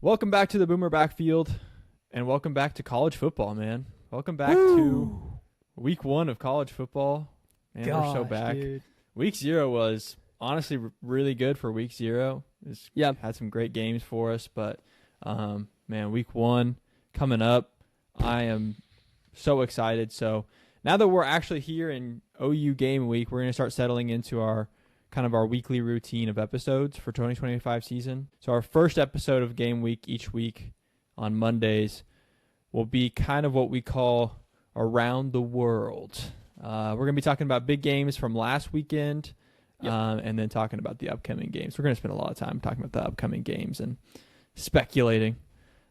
Welcome back to the Boomer Backfield, and welcome back to college football, man. Welcome back to week 1 of college football. Man, we're so back. Dude. Week 0 was honestly really good for week 0. Had some great games for us, but man, week 1 coming up. I am so excited. So now that we're actually here in OU game week, we're going to start settling into our weekly routine of episodes for 2025 season. So our first episode of game week each week on Mondays will be kind of what we call Around the World. We're going to be talking about big games from last weekend, and then talking about the upcoming games. We're going to spend a lot of time talking about the upcoming games and speculating.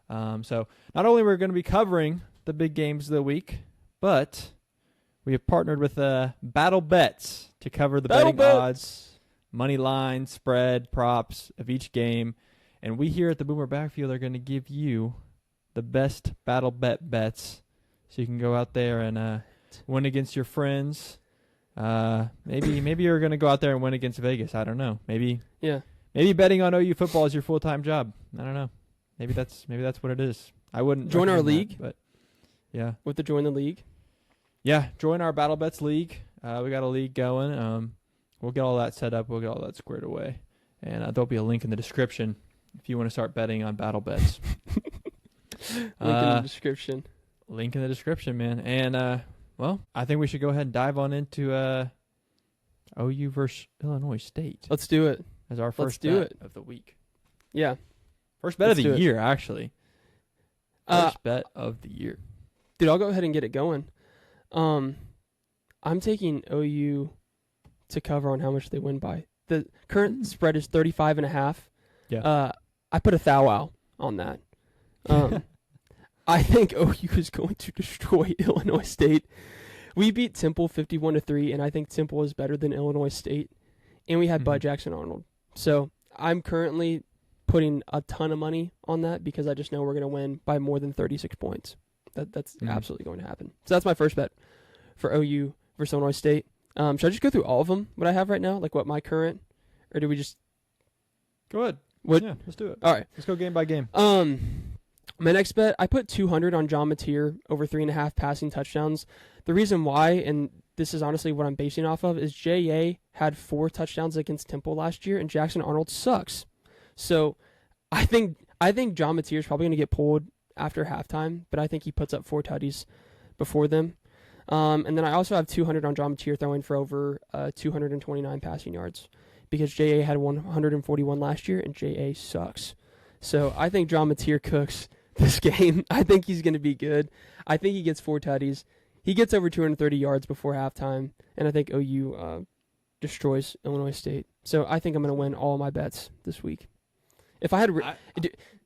So not only we're going to be covering the big games of the week, but we have partnered with Battle Bets to cover the betting odds, money line, spread, props of each game. And we here at the Boomer Backfield are going to give you the best Battle Bet bets so you can go out there and win against your friends. Maybe you're going to go out there and win against Vegas. I don't know. Maybe betting on OU football is your full-time job. I don't know. Maybe that's what it is. I wouldn't join our league, but yeah. With the join the league. Yeah, join our Battle Bets league. We got a league going. We'll get all that set up. We'll get all that squared away. And there'll be a link in the description if you want to start betting on Battle Bets. Link in the description. Link in the description, man. And, well, I think we should go ahead and dive on into OU versus Illinois State. Let's do it. As our first bet of the week. Yeah. First bet of the year, actually. First bet of the year. Dude, I'll go ahead and get it going. I'm taking OU to cover on how much they win by. The current spread is 35.5. Yeah. I put a thou on that. I think OU is going to destroy Illinois State. We beat Temple 51-3, and I think Temple is better than Illinois State. And we had Bud Jackson Arnold. So I'm currently putting a ton of money on that because I just know we're going to win by more than 36 points. That's absolutely going to happen. So that's my first bet for OU versus Illinois State. Should I just go through all of them, what I have right now? Like what my current, or do we just... Go ahead. What? Yeah, let's do it. All right. Let's go game by game. My next bet, I put 200 on John Mateer over 3.5 passing touchdowns. The reason why, and this is honestly what I'm basing off of, is J.A. had 4 touchdowns against Temple last year, and Jackson Arnold sucks. So I think John Mateer is probably going to get pulled after halftime, but I think he puts up 4 tutties before them. And then I also have 200 on John Mateer throwing for over 229 passing yards because J.A. had 141 last year, and J.A. sucks. So I think John Mateer cooks this game. I think he's going to be good. I think he gets 4 tutties. He gets over 230 yards before halftime, and I think OU destroys Illinois State. So I think I'm going to win all my bets this week. If I had...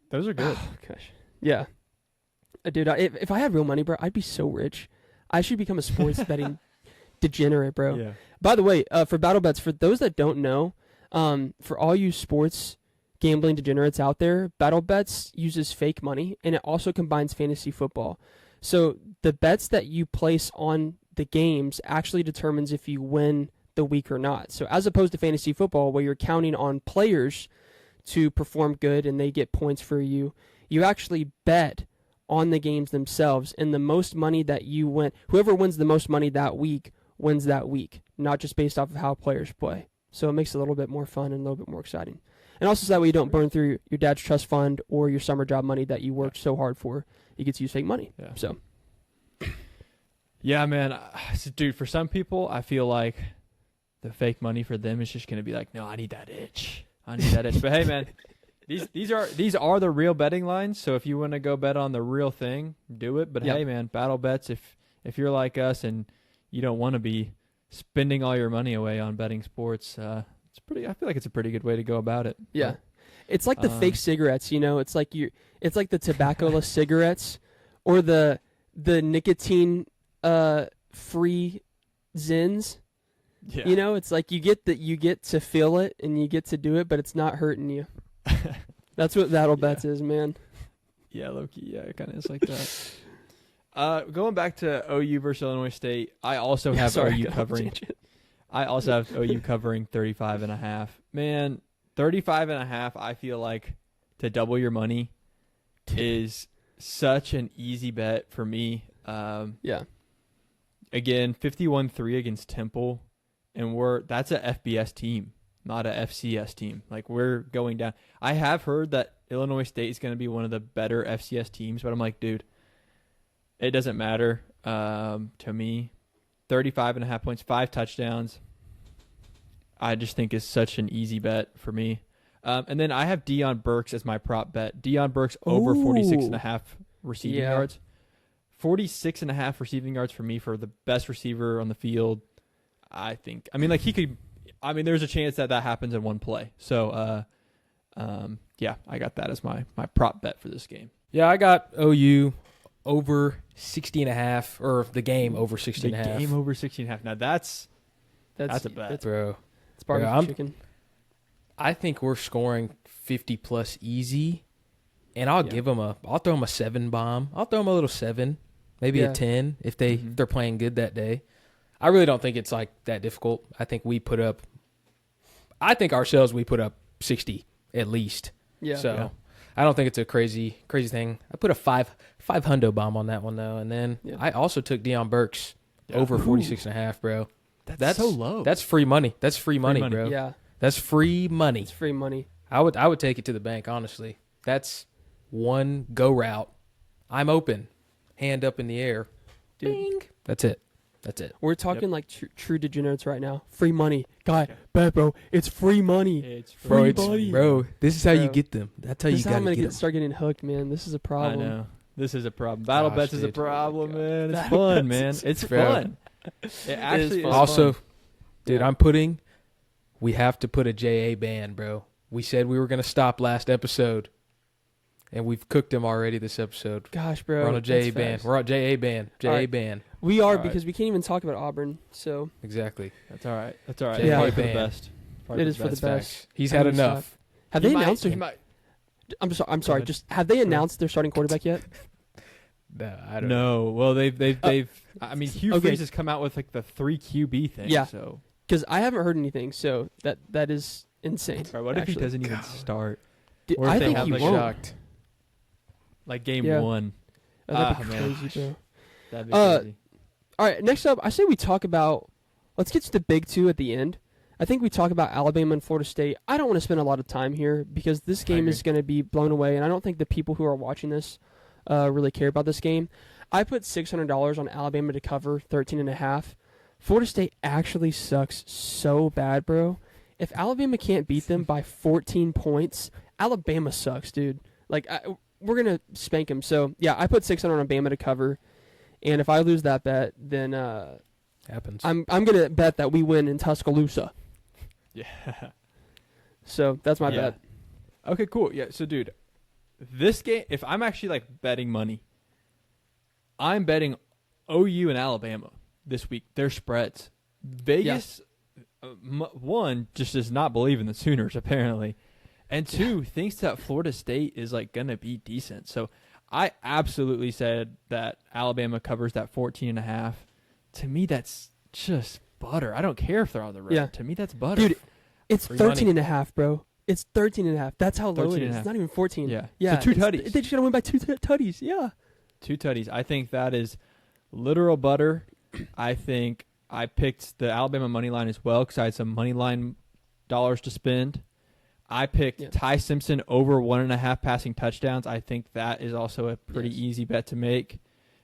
those are good. Oh, gosh. Yeah. Dude, if I had real money, bro, I'd be so rich. I should become a sports betting degenerate, bro. Yeah. By the way, for Battle Bets, for those that don't know, for all you sports gambling degenerates out there, Battle Bets uses fake money, and it also combines fantasy football. So the bets that you place on the games actually determines if you win the week or not. So as opposed to fantasy football, where you're counting on players to perform good and they get points for you, you actually bet on the games themselves, and the most money that you win, whoever wins the most money that week wins that week, not just based off of how players play. So it makes it a little bit more fun and a little bit more exciting. And also so that way you don't burn through your dad's trust fund or your summer job money that you worked so hard for. You get to use fake money. Yeah. So. Yeah, man. Dude, for some people, I feel like the fake money for them is just going to be like, no, I need that itch. But hey, man. These are the real betting lines, so if you want to go bet on the real thing, do it. But hey, man, Battle Bets, if you're like us and you don't want to be spending all your money away on betting sports, it's pretty. I feel like it's a pretty good way to go about it. Yeah, but, it's like the fake cigarettes, you know. It's like the tobacco-less cigarettes or the nicotine free Zins. Yeah. You know, it's like you get to feel it and you get to do it, but it's not hurting you. That's what Battle Bets is, man. Yeah, low-key. Yeah, it kind of is like that. Going back to OU versus Illinois State, I also have OU covering. I also have OU covering 35.5. Man, 35.5. I feel like to double your money, is such an easy bet for me. Again, 51-3 against Temple, and that's a FBS team, not a FCS team. Like, we're going down. I have heard that Illinois State is going to be one of the better FCS teams, but I'm like, dude, it doesn't matter to me. 35.5 points, 5 touchdowns. I just think is such an easy bet for me. And then I have Deion Burks as my prop bet. Deion Burks over 46.5 receiving yards. 46.5 receiving yards for me for the best receiver on the field. I think. I mean, like, he could. I mean, there's a chance that happens in one play. So, I got that as my prop bet for this game. Yeah, I got OU over 60.5, or the game over 60.5. The game over 60.5. Now that's a bet, bro. It's barbecue chicken. I think we're scoring 50 plus easy, and I'll throw them a 7 bomb. I'll throw them a little 7, maybe a 10 if they're playing good that day. I really don't think it's like that difficult. I think we put up 60 at least. Yeah. So I don't think it's a crazy thing. I put a 500 bomb on that one though, and then I also took Deion Burks over 46.5, bro. That's so low. That's free money. That's free money, bro. Yeah. That's free money. It's free money. I would take it to the bank, honestly. That's one go route. I'm open. Hand up in the air. Dude. Bing. That's it. We're talking like true degenerates right now. Free money. God, bet, bro. It's free money. It's free money. Bro, this is how you get them. That's how you got to get them. Start getting hooked, man. This is a problem. I know. This is a problem. Battle bets is a problem, man. It's fun, man. It's fun. It actually is fun. Also, dude, we have to put a JA ban, bro. We said we were going to stop last episode, and we've cooked them already this episode. Gosh, bro. We're on a JA ban. We're on JA ban. JA ban. We are, because we can't even talk about Auburn, so. Exactly. That's all right. That's all right. Yeah. Probably for the best. It is for the best. He's had enough. Have they announced I'm sorry. Just have they announced their starting quarterback yet? No, I don't know. Well, they've. I mean, Hugh Freeze has come out with like the 3 QB thing. Yeah. So. Because I haven't heard anything, so that is insane. Right, what if he doesn't even start? Or I think he won't. Shocked. Like game 1. Oh, that'd be crazy, bro. That'd be crazy. All right, next up, I say we talk about. Let's get to the big 2 at the end. I think we talk about Alabama and Florida State. I don't want to spend a lot of time here because this game is going to be blown away, and I don't think the people who are watching this really care about this game. I put $600 on Alabama to cover 13.5. Florida State actually sucks so bad, bro. If Alabama can't beat them by 14 points, Alabama sucks, dude. Like, we're going to spank them. So, yeah, I put 600 on Bama to cover. And if I lose that bet, then happens. I'm going to bet that we win in Tuscaloosa. Yeah. So, that's my bet. Okay, cool. Yeah, so, dude, this game, if I'm actually, like, betting money, I'm betting OU and Alabama this week. Their spreads. Vegas, one, just does not believe in the Sooners, apparently. And 2, thinks that Florida State is, like, going to be decent. So, I absolutely said that Alabama covers that 14.5. To me, that's just butter. I don't care if they're on the road. Yeah. To me, that's butter. Dude, it's 13.5, bro. It's 13.5. That's how low it is. It's not even 14. Yeah. So 2 tutties. They just got to win by 2 tutties. Yeah. 2 tutties. I think that is literal butter. I think I picked the Alabama money line as well because I had some money line dollars to spend. I picked Ty Simpson over 1.5 passing touchdowns. I think that is also a pretty easy bet to make.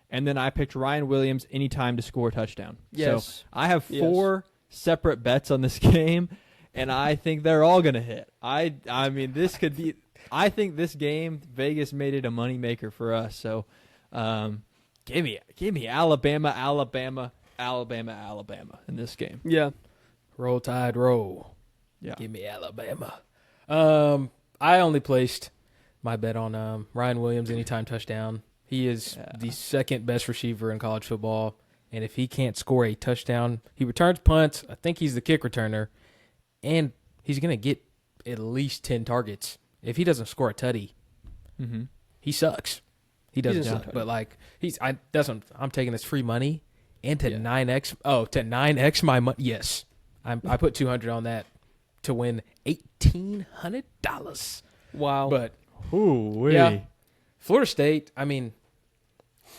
And then I picked Ryan Williams anytime to score a touchdown. Yes. So I have 4 separate bets on this game, and I think they're all going to hit. I mean, this could be – I think this game, Vegas made it a moneymaker for us. So give me Alabama in this game. Yeah. Roll Tide, roll. Yeah. Give me Alabama. I only placed my bet on Ryan Williams anytime touchdown. He is the second best receiver in college football, and if he can't score a touchdown, he returns punts. I think he's the kick returner, and he's going to get at least 10 targets. If he doesn't score a tutty, he sucks. He doesn't suck, but like I'm taking this free money and to 9x my money. Yes, I put 200 on that to win $1,800. Wow. But Florida State, I mean,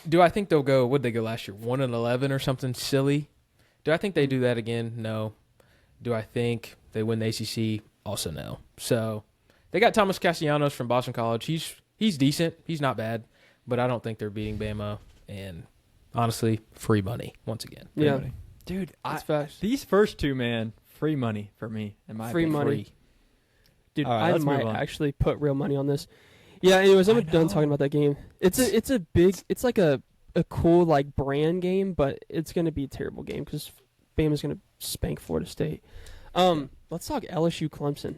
do I think they'll go, what did they go last year, 1-11 or something silly? Do I think they do that again? No. Do I think they win the ACC? Also no. So they got Thomas Castellanos from Boston College. He's decent. He's not bad. But I don't think they're beating Bama. And honestly, free money once again. Free money. Dude, that's facts. These first two, man, free money for me. Free money. Dude, right, I might actually put real money on this. Yeah, anyways, I'm done talking about that game. It's like a cool like brand game, but it's going to be a terrible game because Bama's going to spank Florida State. Let's talk LSU Clemson.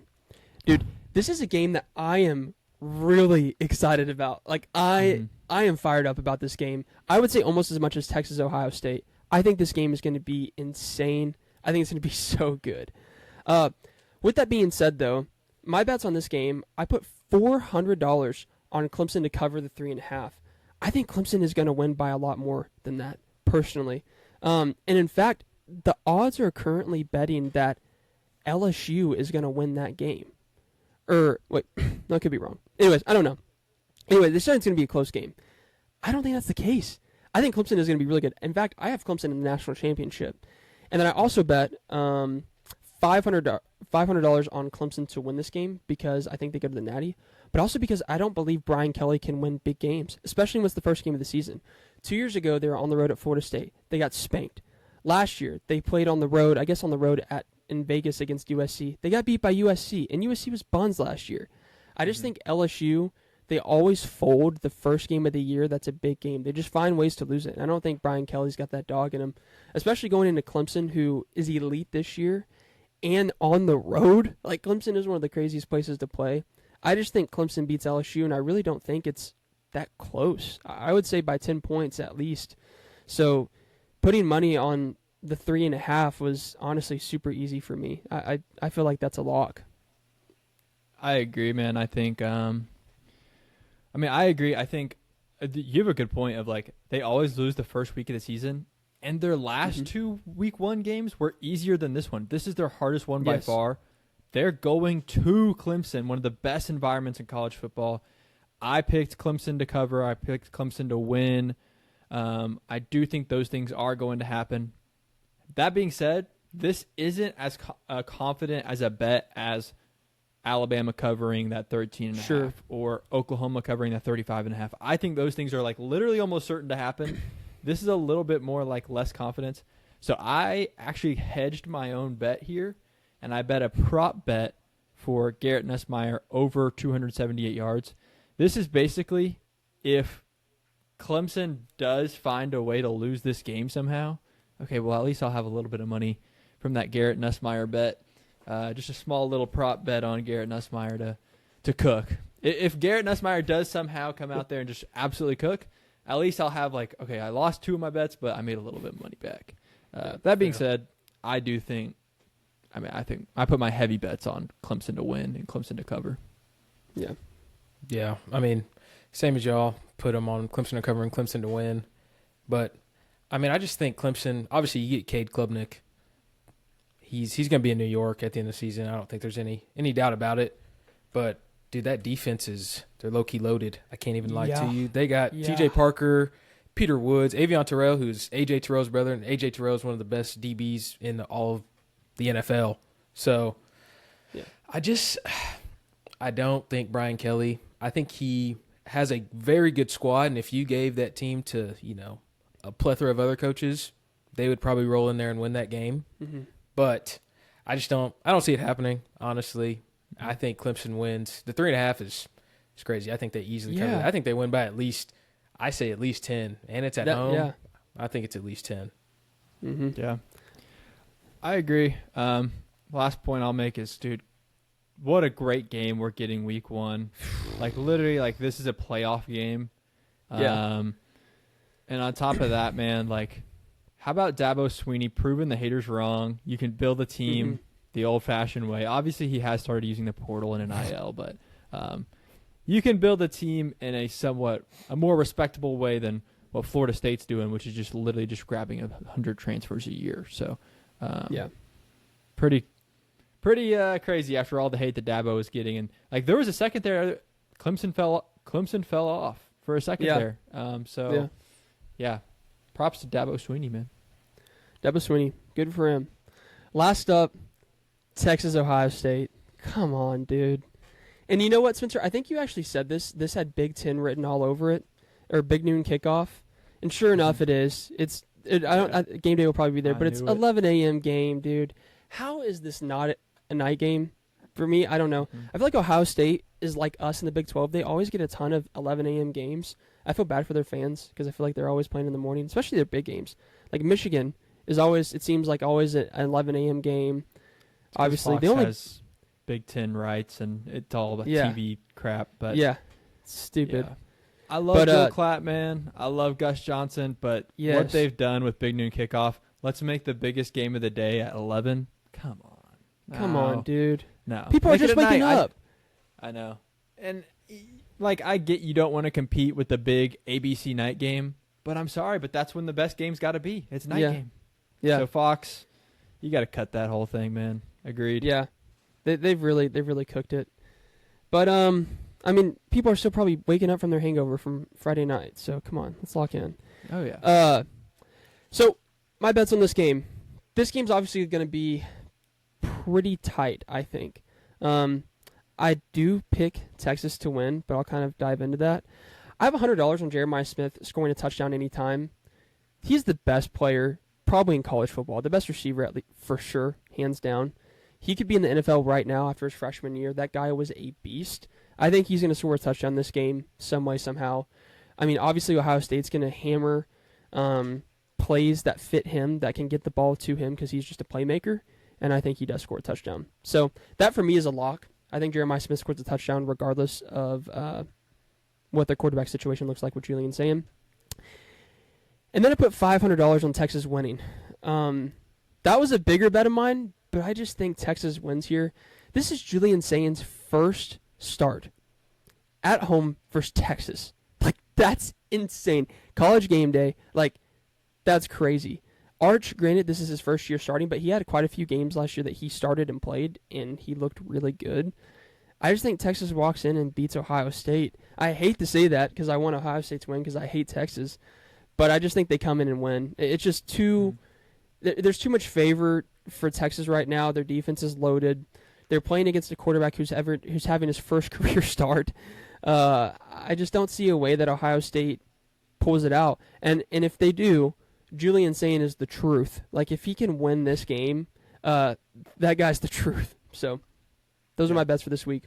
Dude, this is a game that I am really excited about. Like I am fired up about this game. I would say almost as much as Texas Ohio State. I think this game is going to be insane. I think it's going to be so good. With that being said, though, my bets on this game, I put $400 on Clemson to cover the 3.5. I think Clemson is going to win by a lot more than that, personally. And in fact, the odds are currently betting that LSU is going to win that game. Wait, that could be wrong. Anyways, I don't know. Anyway, this is going to be a close game. I don't think that's the case. I think Clemson is going to be really good. In fact, I have Clemson in the national championship. And then I also bet $500 on Clemson to win this game because I think they go to the Natty, but also because I don't believe Brian Kelly can win big games, especially when it's the first game of the season. 2 years ago, they were on the road at Florida State. They got spanked. Last year, they played on the road, in Vegas against USC. They got beat by USC, and USC was buns last year. I just think LSU, they always fold the first game of the year. That's a big game. They just find ways to lose it. And I don't think Brian Kelly's got that dog in him, especially going into Clemson, who is elite this year, and on the road. Like, Clemson is one of the craziest places to play. I just think Clemson beats LSU, and I really don't think it's that close. I would say by 10 points at least. So putting money on the 3.5 was honestly super easy for me. I feel like that's a lock. I agree, man. I think, I agree. I think you have a good point of, like, they always lose the first week of the season, and their last two week 1 games were easier than this one. This is their hardest one by far. They're going to Clemson, one of the best environments in college football. I picked Clemson to cover. I picked Clemson to win. I do think those things are going to happen. That being said, this isn't as confident as a bet as Alabama covering that 13.5 or Oklahoma covering that 35.5. I think those things are like literally almost certain to happen. This is a little bit more like less confidence. So I actually hedged my own bet here, and I bet a prop bet for Garrett Nussmeier over 278 yards. This is basically if Clemson does find a way to lose this game somehow, okay, well, at least I'll have a little bit of money from that Garrett Nussmeier bet. Just a small little prop bet on Garrett Nussmeier to cook. If Garrett Nussmeier does somehow come out there and just absolutely cook, at least I'll have like, okay, I lost 2 of my bets, but I made a little bit of money back. That being said, I think I put my heavy bets on Clemson to win and Clemson to cover. Yeah. Yeah, I mean, same as y'all, put them on Clemson to cover and Clemson to win. But, I mean, I just think Clemson, obviously you get Cade Klubnik. He's going to be in New York at the end of the season. I don't think there's any doubt about it. But, dude, that defense they're low-key loaded. I can't even lie to you. They got T.J. Parker, Peter Woods, Avion Terrell, who's A.J. Terrell's brother, and A.J. Terrell is one of the best DBs in all of the NFL. So, I don't think Brian Kelly, I think he has a very good squad, and if you gave that team to, a plethora of other coaches, they would probably roll in there and win that game. Mm-hmm. But I don't see it happening, honestly. I think Clemson wins. The 3.5 is crazy. I think they easily cover it. I think they win by at least 10, and it's at home. Yeah. I think it's at least 10. Mm-hmm. Yeah. I agree. Last point I'll make is, dude, what a great game we're getting week 1. Like, literally, like, this is a playoff game. Yeah. And on top of that, man, like, how about Dabo Swinney proving the haters wrong? You can build a team the old-fashioned way. Obviously, he has started using the portal and NIL, but you can build a team in a more respectable way than what Florida State's doing, which is just literally just grabbing 100 transfers a year. So, pretty crazy after all the hate that Dabo was getting. And like, there was a second there, Clemson fell off for a second there. Yeah, props to Dabo Swinney, man. Dabo Swinney, good for him. Last up, Texas, Ohio State. Come on, dude. And you know what, Spencer? I think you actually said this. This had Big Ten written all over it, or Big Noon Kickoff. And sure enough, it is. Game day will probably be there, but it's 11 a.m. game, dude. How is this not a night game? For me, I don't know. I feel like Ohio State is like us in the Big 12. They always get a ton of 11 a.m. games. I feel bad for their fans because I feel like they're always playing in the morning, especially their big games. Like Michigan is always, it seems like always an 11 a.m. game. Obviously, Fox has Big Ten rights, and it's all the TV crap. But stupid. Yeah. I love Joe Klatt, man. I love Gus Johnson, but what they've done with Big Noon Kickoff, let's make the biggest game of the day at 11. Come on. Come on, dude. No. People are just waking up. I know. And, like, I get you don't want to compete with the big ABC night game, but I'm sorry, but that's when the best game's got to be. It's night game. Yeah. So, Fox, you got to cut that whole thing, man. Agreed. Yeah. They've really cooked it. But, I mean, people are still probably waking up from their hangover from Friday night, so come on, let's lock in. Oh, yeah. So, my bets on this game. This game's obviously going to be pretty tight, I think. I do pick Texas to win, but I'll kind of dive into that. I have $100 on Jeremiah Smith scoring a touchdown anytime. He's the best player probably in college football, the best receiver at least, for sure, hands down. He could be in the NFL right now after his freshman year. That guy was a beast. I think he's going to score a touchdown this game some way, somehow. I mean, obviously, Ohio State's going to hammer plays that fit him, that can get the ball to him because he's just a playmaker, and I think he does score a touchdown. So that, for me, is a lock. I think Jeremiah Smith scores a touchdown regardless of what their quarterback situation looks like with Julian Sayin. And then I put $500 on Texas winning. That was a bigger bet of mine, but I just think Texas wins here. This is Julian Sayin's first start at home versus Texas. Like, that's insane. College game day, like, that's crazy. Arch, granted, this is his first year starting, but he had quite a few games last year that he started and played, and he looked really good. I just think Texas walks in and beats Ohio State. I hate to say that because I want Ohio State to win because I hate Texas, but I just think they come in and win. It's just there's too much favor for Texas right now. Their defense is loaded. They're playing against a quarterback who's having his first career start. I just don't see a way that Ohio State pulls it out. And if they do, Julian Sayin is the truth. Like, if he can win this game, that guy's the truth. So those are my bets for this week.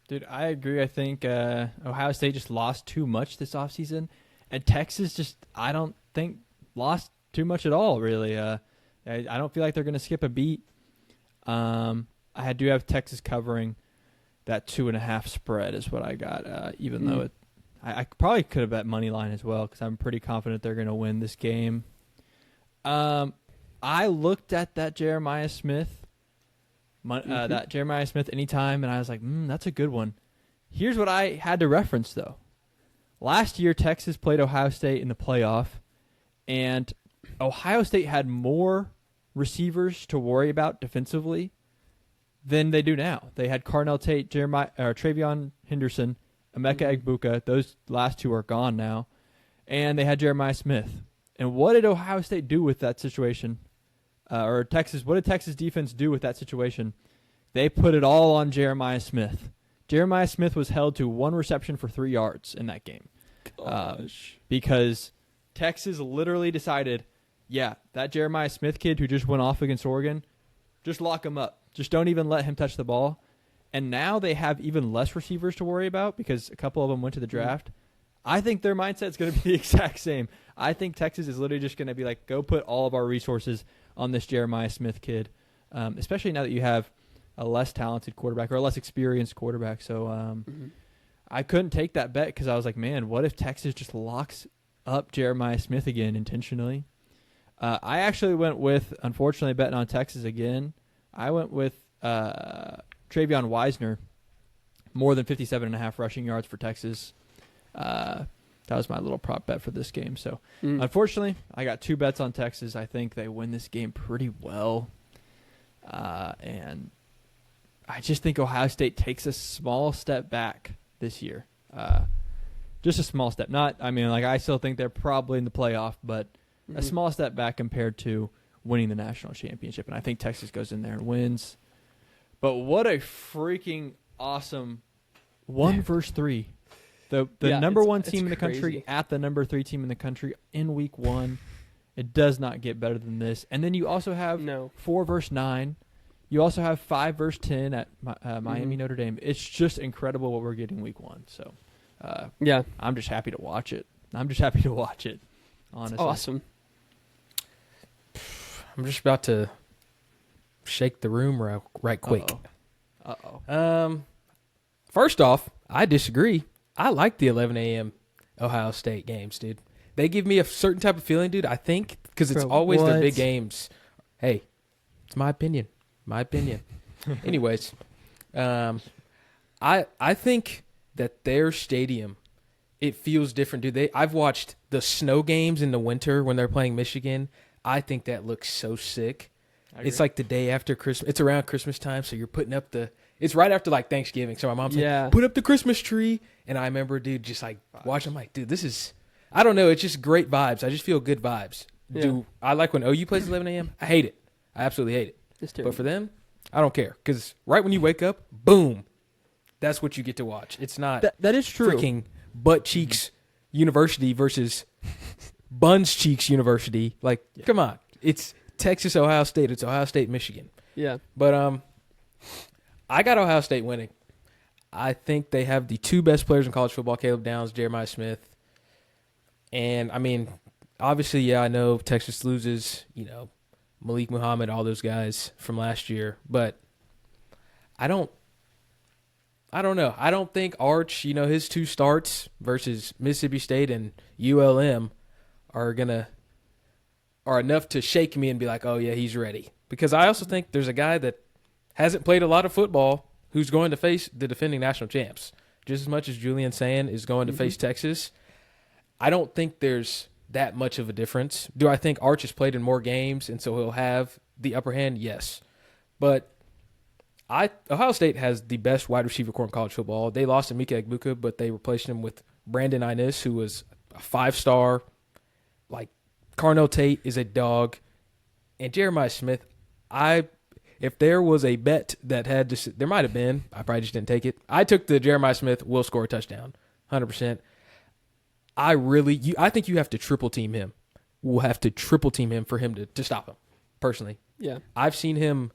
Dude, I agree. I think Ohio State just lost too much this offseason, and Texas just, I don't think, lost too much at all, really. I don't feel like they're going to skip a beat. I do have Texas covering that 2.5 spread is what I got, even though I probably could have bet money line as well because I'm pretty confident they're going to win this game. I looked at that Jeremiah Smith anytime, and I was like, that's a good one. Here's what I had to reference, though. Last year, Texas played Ohio State in the playoff, and Ohio State had more receivers to worry about defensively than they do now. They had Carnell Tate, Travion Henderson, Emeka Egbuka. Those last two are gone now. And they had Jeremiah Smith. And what did Ohio State do with that situation? What did Texas defense do with that situation? They put it all on Jeremiah Smith. Jeremiah Smith was held to 1 reception for 3 yards in that game. Because Texas literally decided, that Jeremiah Smith kid who just went off against Oregon, just lock him up. Just don't even let him touch the ball. And now they have even less receivers to worry about because a couple of them went to the draft. I think their mindset is going to be the exact same. I think Texas is literally just going to be like, go put all of our resources on this Jeremiah Smith kid, especially now that you have a less talented quarterback or a less experienced quarterback. So I couldn't take that bet because I was like, man, what if Texas just locks up Jeremiah Smith again intentionally? I actually went with, unfortunately, betting on Texas again. I went with Travion Wisner, more than 57.5 rushing yards for Texas. That was my little prop bet for this game. So, unfortunately, I got 2 bets on Texas. I think they win this game pretty well. And I just think Ohio State takes a small step back this year. just a small step. I still think they're probably in the playoff, but a small step back compared to winning the national championship. And I think Texas goes in there and wins. But what a freaking awesome 1 versus 3. The number one team in the country at the number 3 team in the country in week 1. It does not get better than this. And then you also have 4 versus 9. You also have 5 versus 10 at Miami Notre Dame. It's just incredible what we're getting week 1. So, I'm just happy to watch it. Honestly, it's awesome. I'm just about to shake the room right quick. First off, I disagree. I like the 11 a.m. Ohio State games, dude. They give me a certain type of feeling, dude. I think because it's always their big games. Hey, it's my opinion. Anyways, I think that their stadium, it feels different, dude. I've watched the snow games in the winter when they're playing Michigan. I think that looks so sick. It's like the day after Christmas. It's around Christmas time, so you're putting up it's right after like Thanksgiving. So my mom's like, put up the Christmas tree. And I remember, dude, just like watching. I'm like, dude, this is, I don't know. It's just great vibes. I just feel good vibes. Yeah. Dude, I like when OU plays 11 a.m. I hate it. I absolutely hate it. But for them, I don't care. Because right when you wake up, boom, that's what you get to watch. It's not that is true. Freaking Butt Cheeks University versus Buns Cheeks University. Like, come on. It's Texas, Ohio State. It's Ohio State, Michigan. Yeah. But I got Ohio State winning. I think they have the 2 best players in college football, Caleb Downs, Jeremiah Smith. And, I mean, obviously, I know Texas loses, Malik Muhammad, all those guys from last year. But I don't know. I don't think Arch, his 2 starts versus Mississippi State and ULM are enough to shake me and be like, oh, yeah, he's ready. Because I also think there's a guy that hasn't played a lot of football who's going to face the defending national champs. Just as much as Julian Sand is going to face Texas, I don't think there's that much of a difference. Do I think Arch has played in more games and so he'll have the upper hand? Yes. But Ohio State has the best wide receiver core in college football. They lost to Mika Egbuka, but they replaced him with Brandon Inniss, who was a 5-star. Like, Carnell Tate is a dog. And Jeremiah Smith, if there was a bet that had to – there might have been. I probably just didn't take it. I took the Jeremiah Smith will score a touchdown, 100%. I think you have to triple team him. We'll have to triple team him for him to stop him, personally. Yeah. I've seen him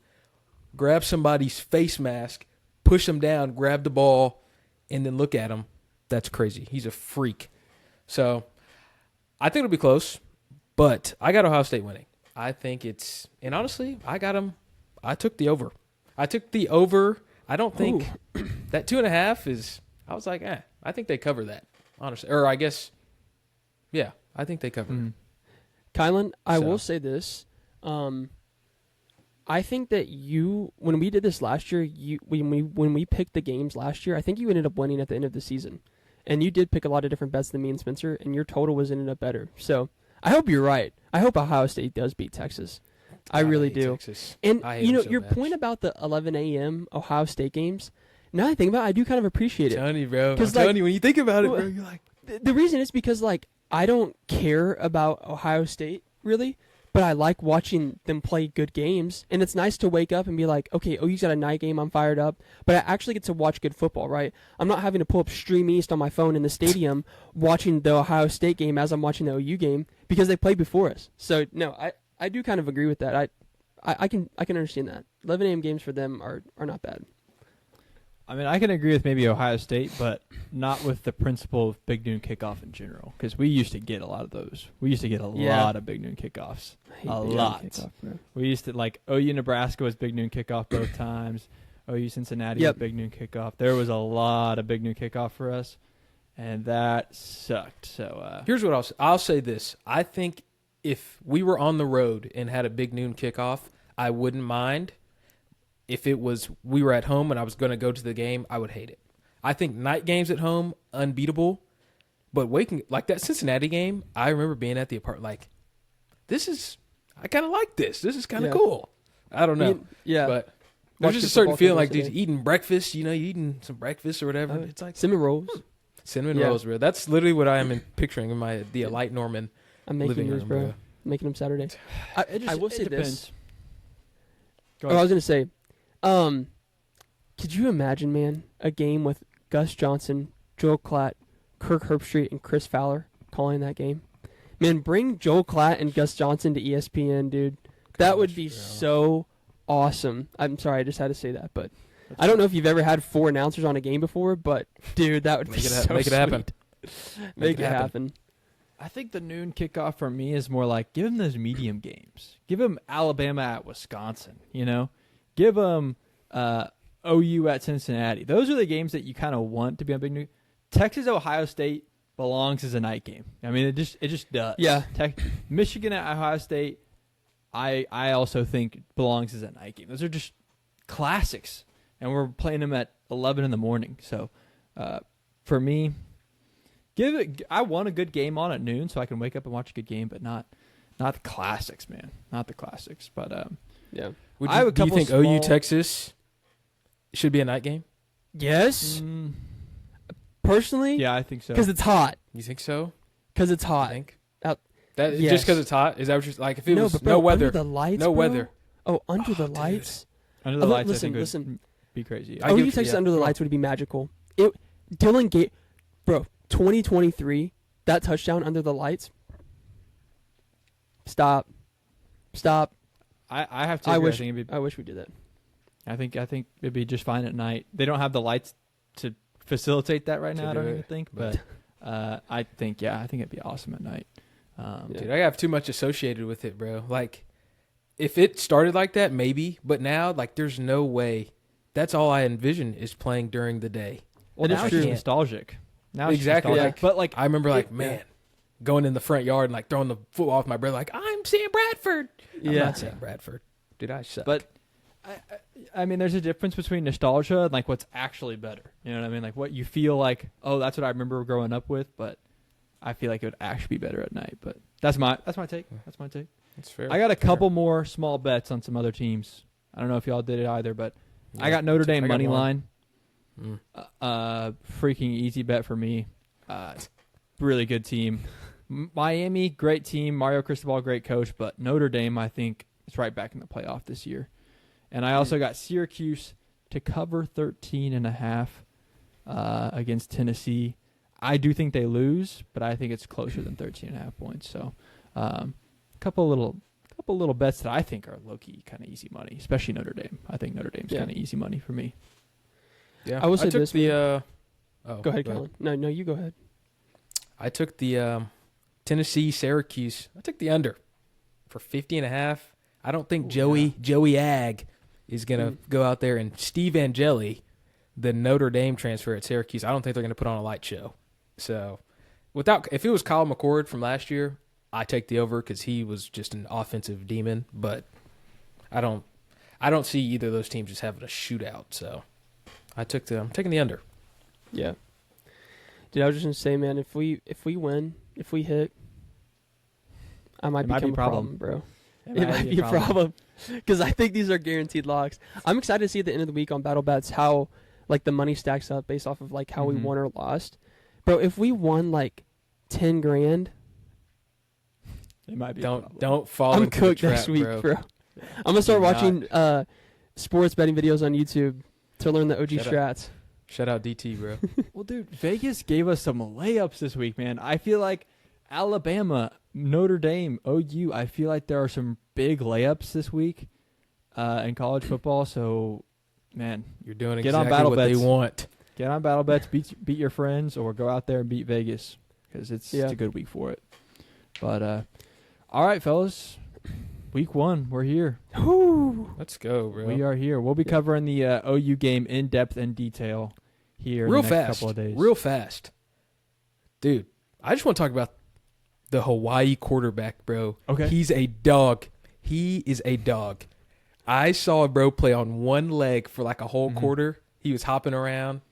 grab somebody's face mask, push him down, grab the ball, and then look at him. That's crazy. He's a freak. So I think it'll be close, but I got Ohio State winning. I think it's – and honestly, I got him – I took the over. I don't think that 2.5 is – I was like, I think they cover that, honestly. Or I guess, yeah, I think they cover it. Kylan, I will say this. I think that when we did this last year, when we picked the games last year, I think you ended up winning at the end of the season. And you did pick a lot of different bets than me and Spencer, and your total ended up better. So I hope you're right. I hope Ohio State does beat Texas. I really do. Texas. And, your point about the 11 a.m. Ohio State games, now that I think about it, I do kind of appreciate it. I'm telling you, bro. I'm telling you, when you think about it, bro, you're like... The reason is because, I don't care about Ohio State, really, but I like watching them play good games. And it's nice to wake up and be like, okay, OU's got a night game, I'm fired up. But I actually get to watch good football, right? I'm not having to pull up Stream East on my phone in the stadium watching the Ohio State game as I'm watching the OU game because they played before us. So, no, I do kind of agree with that. I can understand that. 11 a.m. games for them are not bad. I mean, I can agree with maybe Ohio State, but not with the principle of Big Noon kickoff in general, because we used to get a lot of those. We used to get a lot of Big Noon kickoffs. A lot. We used to, OU Nebraska was Big Noon kickoff both times. OU Cincinnati was Big Noon kickoff. There was a lot of Big Noon kickoff for us, and that sucked. So here's what I'll say this. I think if we were on the road and had a Big Noon kickoff, I wouldn't mind. If we were at home and I was going to go to the game, I would hate it. I think night games at home, unbeatable. But that Cincinnati game, I remember being at the apartment I kind of like this. This is kind of cool. I don't know. But there's just a certain feeling like, dude, eating breakfast, you're eating some breakfast or whatever. It's like cinnamon rolls. Cinnamon rolls, bro. That's literally what I am picturing in the Elite Norman. I'm making yours, bro. Making them Saturday. I will say this. I was gonna say, could you imagine, man, a game with Gus Johnson, Joel Klatt, Kirk Herbstreit, and Chris Fowler calling that game? Man, bring Joel Klatt and Gus Johnson to ESPN, dude. That would be so awesome. I'm sorry, I just had to say that, but I don't know if you've ever had 4 announcers on a game before, but dude, that would be so sweet. Make it happen. Make it happen. I think the noon kickoff for me is more like give them those medium games. Give them Alabama at Wisconsin, Give them OU at Cincinnati. Those are the games that you kind of want to be on big news. Texas Ohio State belongs as a night game. I mean, it just does. Yeah. Michigan at Ohio State, I also think belongs as a night game. Those are just classics, and we're playing them at 11 in the morning. So, for me, I want a good game on at noon, so I can wake up and watch a good game, but not the classics, man. Not the classics. But yeah. Do you think OU Texas should be a night game? Yes. Personally, yeah, I think so. Because it's hot. You think so? Because it's hot. I think. Yes. Just because it's hot? Is that what you're like? If it was no weather, under the lights, no weather. Oh, under the lights. Under the lights, listen. Would be crazy. OU Texas under the lights would be magical. Dylan Gate, bro. 2023, that touchdown under the lights. Stop. I have to. I wish we did that. I think it'd be just fine at night. They don't have the lights to facilitate that right now. I don't even think, but I think it'd be awesome at night. Dude, I have too much associated with it, bro. Like, if it started like that, maybe, but now, like, there's no way. That's all I envision is playing during the day. Well, now it's nostalgic. Now exactly. Nostalgic. But like, I remember, going in the front yard and like throwing the football off my brother, like, I'm Sam Bradford. I'm not Sam Bradford. Dude, I suck. But I mean, there's a difference between nostalgia and like what's actually better. You know what I mean? Like what you feel like, oh, that's what I remember growing up with, but I feel like it would actually be better at night. But that's my take. That's my take. That's fair. I got a couple more small bets on some other teams. I don't know if y'all did it either, but I got Notre Dame money line. Freaking easy bet for me. Really good team. Miami, great team. Mario Cristobal, great coach. But Notre Dame, I think, is right back in the playoff this year. And I also got Syracuse to cover 13.5 against Tennessee. I do think they lose, but I think it's closer than 13.5 points. So, a couple little bets that I think are low key kind of easy money, especially Notre Dame. I think Notre Dame's kind of easy money for me. Yeah, I will say this. Go ahead, Colin. No, you go ahead. I took the Tennessee Syracuse. I took the under for 50.5. I don't think Joey Ag is gonna go out there, and Steve Angeli, the Notre Dame transfer at Syracuse, I don't think they're gonna put on a light show. So, if it was Kyle McCord from last year, I take the over because he was just an offensive demon. But I don't see either of those teams just having a shootout. So I'm taking the under. Yeah. Dude, I was just gonna say, man, if we win, if we hit, I might become a problem, bro. It might be a problem because I think these are guaranteed locks. I'm excited to see at the end of the week on Battle Bets how like the money stacks up based off of like how we won or lost. Bro, if we won like $10,000, it might be. Don't fall. I'm into cooked the trap, next week, bro. I'm gonna start watching sports betting videos on YouTube to learn the OG strats. Shout out DT, bro. Well, dude, Vegas gave us some layups this week, man. I feel like Alabama, Notre Dame, OU, I feel like there are some big layups this week in college football. So, man, you're doing exactly on Battle what Bets. They want. Get on Battle Bets, beat your friends, or go out there and beat Vegas because it's a good week for it. But, all right, fellas. Week 1, we're here. Woo. Let's go, bro. We are here. We'll be covering the OU game in depth and detail here in the next couple of days. Real fast. Dude, I just want to talk about the Hawaii quarterback, bro. Okay. He's a dog. He is a dog. I saw a bro play on one leg for like a whole quarter. He was hopping around.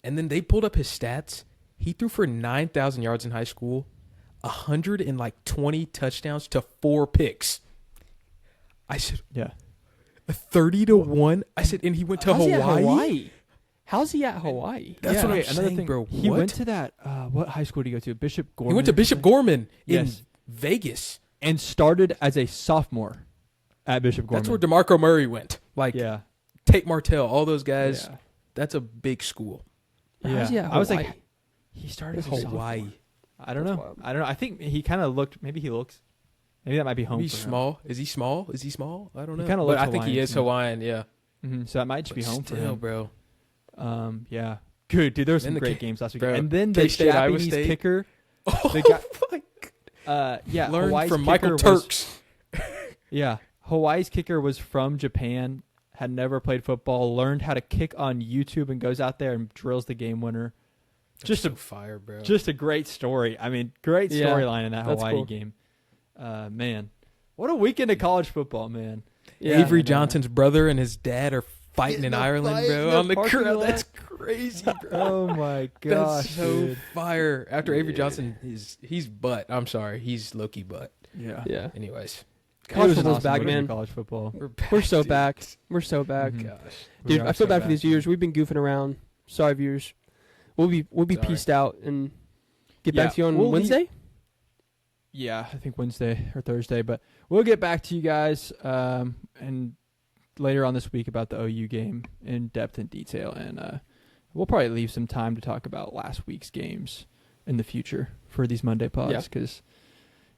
And then they pulled up his stats. He threw for 9,000 yards in high school, 120 touchdowns to 4 picks. I said, 30-1. I said, and he went to Hawaii? How's he at Hawaii? That's what I'm another saying, thing, bro. He What? went to that. What high school did he go to? Bishop Gorman. He went to Bishop Gorman in Yes. Vegas. and started as a sophomore at Bishop Gorman. That's where DeMarco Murray went. Like yeah. Tate Martell, all those guys. Yeah. That's a big school. How's he at I was like, Hawaii? he started as a Hawaii. sophomore. I don't That's know. wild. I don't know. I think he kind of looked. Maybe he looks. Maybe that might be home. Maybe for him. small. Is he small? Is he small? I don't He know. kinda But looks I think he Hawaiian is to me. Hawaiian. Yeah. So that might just be But home for still, him, bro. Yeah. Good dude. There were some And the great K- games last week, bro, and then the K-State, Iowa Japanese State. kicker. Oh The guy- my! Yeah. Learn Hawaii's from kicker Michael was- Turks. Yeah. Hawaii's kicker was from Japan, had never played football, learned how to kick on YouTube, and goes out there and drills the game winner. Just That's a so fire, bro. Just a great story. I mean, great Yeah, storyline in that that's Hawaii cool. game. Man, what a weekend of college football, man. Yeah. Avery man. Johnson's brother and his dad are fighting in Getting a Ireland, fight in bro. the On the parking crowd. lot. That's crazy, bro. Oh my gosh, That's so dude. fire. After Avery Yeah. Johnson, he's butt. I'm sorry, he's Loki butt. Yeah. Yeah. Anyways, College It was an football's awesome back, weekend of man. College football. We're so dude. back. We're so back. Mhm. Gosh, Dude, We I are feel so bad for back. these years. We've been goofing around. Sorry, viewers. We'll be Sorry. pieced out and get Yeah, back to you on we'll Wednesday. Yeah, I think Wednesday or Thursday, but we'll get back to you guys and later on this week about the OU game in depth and detail, and we'll probably leave some time to talk about last week's games in the future for these Monday pods because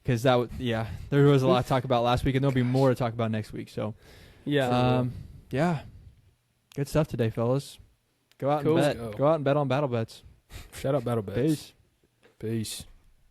there was a lot to talk about last week, and there'll be more to talk about next week. So Yeah. yeah, good stuff today, fellas. Go out Cool. and bet. Let's go. Go out and bet on Battle Bets. shout out Battle Bets. Peace. Peace.